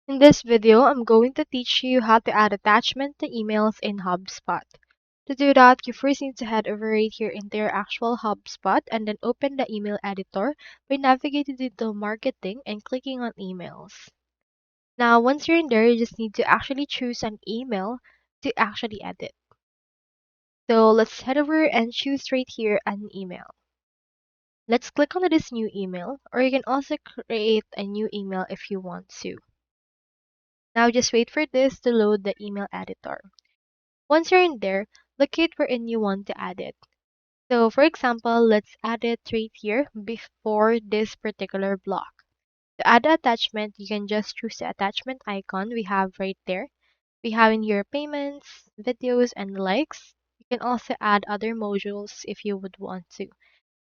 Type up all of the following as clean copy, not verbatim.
In this video, I'm going to teach you how to add attachment to emails in HubSpot. To do that, you first need to head over right here into your actual HubSpot and then open the email editor by navigating to marketing and clicking on emails. Now, once you're in there, you just need to actually choose an email to actually edit. So let's head over and choose right here an email. Let's click on this new email, or you can also create a new email if you want to. Now just wait for this to load the email editor. Once you're in there, locate wherein you want to add it. So for example, let's add it right here before this particular block. To add the attachment, you can just choose the attachment icon we have right there. We have in here payments, videos, and likes. You can also add other modules if you would want to.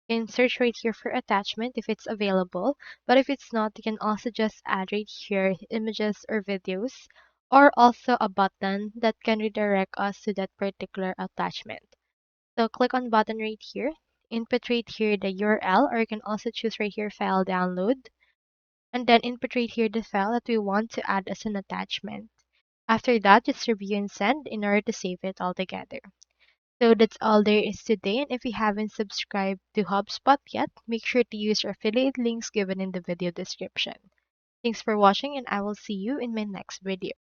You can search right here for attachment if it's available, but if it's not, you can also just add right here images or videos, or also a button that can redirect us to that particular attachment. So click on button right here, input right here the URL, or you can also choose right here file download, and then input right here the file that we want to add as an attachment. After that, just review and send in order to save it all together. So that's all there is today, and if you haven't subscribed to HubSpot yet, make sure to use our affiliate links given in the video description. Thanks for watching, and I will see you in my next video.